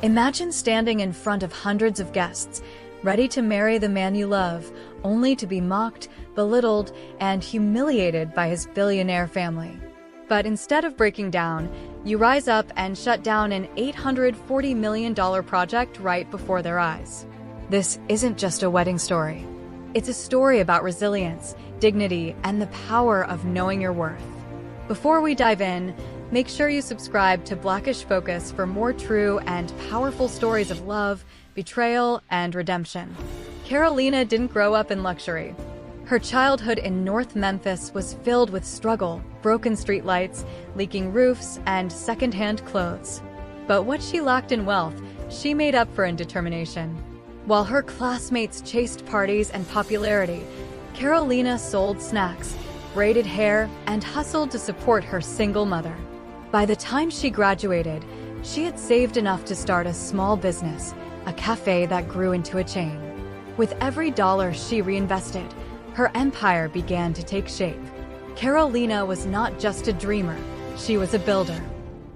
Imagine standing in front of hundreds of guests, ready to marry the man you love, only to be mocked, belittled, and humiliated by his billionaire family. But instead of breaking down, you rise up and shut down an $840 million project right before their eyes. This isn't just a wedding story. It's a story about resilience, dignity, and the power of knowing your worth. Before we dive in, make sure you subscribe to Blackish Focus for more true and powerful stories of love, betrayal, and redemption. Karolina didn't grow up in luxury. Her childhood in North Memphis was filled with struggle, broken streetlights, leaking roofs, and second-hand clothes. But what she lacked in wealth, she made up for in determination. While her classmates chased parties and popularity, Karolina sold snacks, braided hair, and hustled to support her single mother. By the time she graduated, she had saved enough to start a small business, a cafe that grew into a chain. With every dollar she reinvested, her empire began to take shape. Karolina was not just a dreamer, she was a builder.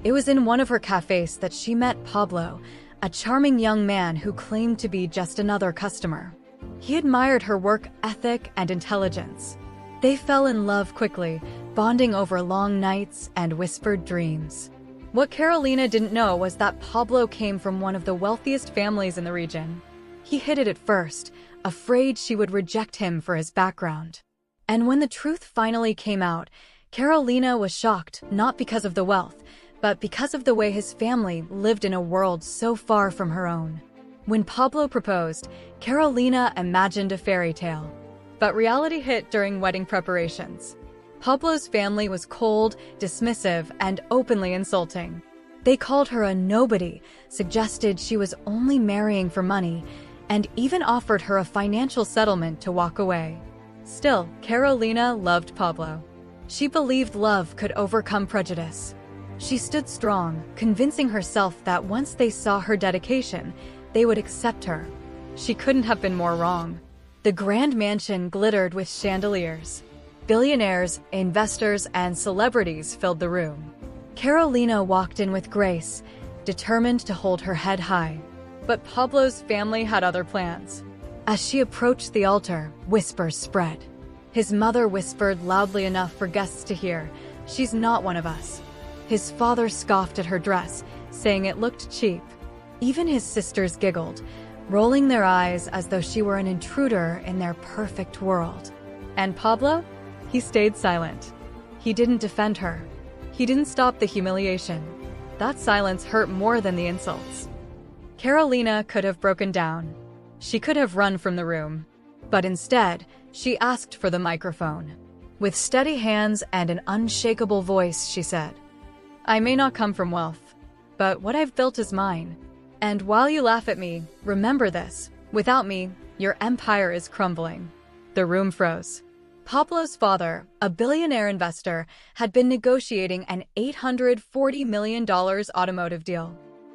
It was in one of her cafes that she met Pablo, a charming young man who claimed to be just another customer. He admired her work ethic and intelligence. They fell in love quickly, bonding over long nights and whispered dreams. What Karolina didn't know was that Pablo came from one of the wealthiest families in the region. He hid it at first, afraid she would reject him for his background. And when the truth finally came out, Karolina was shocked, not because of the wealth, but because of the way his family lived in a world so far from her own. When Pablo proposed, Karolina imagined a fairy tale. But reality hit during wedding preparations. Pablo's family was cold, dismissive, and openly insulting. They called her a nobody, suggested she was only marrying for money, and even offered her a financial settlement to walk away. Still, Karolina loved Pablo. She believed love could overcome prejudice. She stood strong, convincing herself that once they saw her dedication, they would accept her. She couldn't have been more wrong. The grand mansion glittered with chandeliers. Billionaires, investors, and celebrities filled the room. Karolina walked in with grace, determined to hold her head high. But Pablo's family had other plans. As she approached the altar, whispers spread. His mother whispered loudly enough for guests to hear, "She's not one of us." His father scoffed at her dress, saying it looked cheap. Even his sisters giggled, rolling their eyes as though she were an intruder in their perfect world. And Pablo? He stayed silent. He didn't defend her. He didn't stop the humiliation. That silence hurt more than the insults. Karolina could have broken down. She could have run from the room. But instead, she asked for the microphone. With steady hands and an unshakable voice, she said, "I may not come from wealth, but what I've built is mine. And while you laugh at me, remember this. Without me, your empire is crumbling." The room froze. Pablo's father, a billionaire investor, had been negotiating an $840 million automotive deal.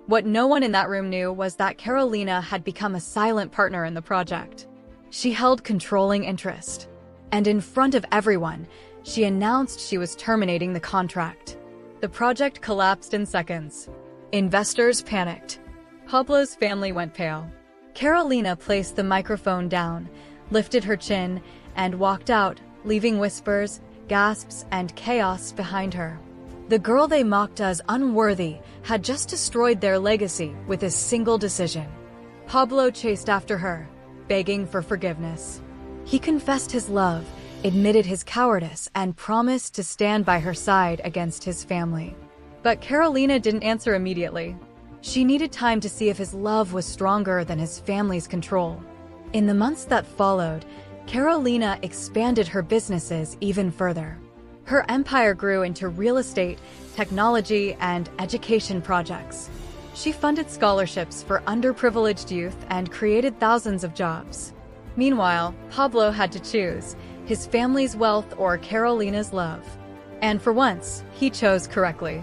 What no one in that room knew was that Karolina had become a silent partner in the project. She held controlling interest. And in front of everyone, she announced she was terminating the contract. The project collapsed in seconds. Investors panicked. Pablo's family went pale. Karolina placed the microphone down, lifted her chin, and walked out, leaving whispers, gasps, and chaos behind her. The girl they mocked as unworthy had just destroyed their legacy with a single decision. Pablo chased after her, begging for forgiveness. He confessed his love, admitted his cowardice, and promised to stand by her side against his family. But Karolina didn't answer immediately. She needed time to see if his love was stronger than his family's control. In the months that followed, Karolina expanded her businesses even further. Her empire grew into real estate, technology, and education projects. She funded scholarships for underprivileged youth and created thousands of jobs. Meanwhile, Pablo had to choose his family's wealth or Karolina's love. And for once, he chose correctly.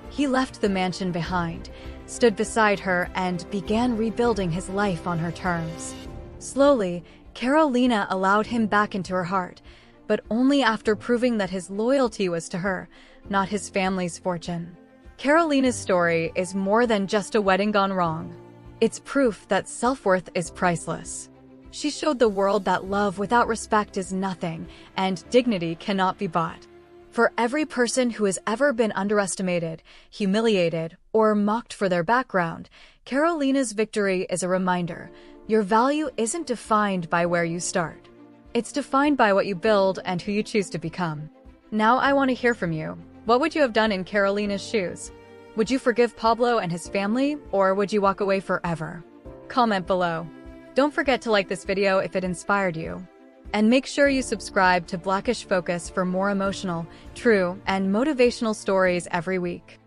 He left the mansion behind, stood beside her, and began rebuilding his life on her terms. Slowly, Karolina allowed him back into her heart, but only after proving that his loyalty was to her, not his family's fortune. Karolina's story is more than just a wedding gone wrong. It's proof that self-worth is priceless. She showed the world that love without respect is nothing, and dignity cannot be bought. For every person who has ever been underestimated, humiliated, or mocked for their background, Karolina's victory is a reminder: your value isn't defined by where you start. It's defined by what you build and who you choose to become. Now I want to hear from you. What would you have done in Karolina's shoes? Would you forgive Pablo and his family, or would you walk away forever? Comment below. Don't forget to like this video if it inspired you. And make sure you subscribe to Blackish Focus for more emotional, true, and motivational stories every week.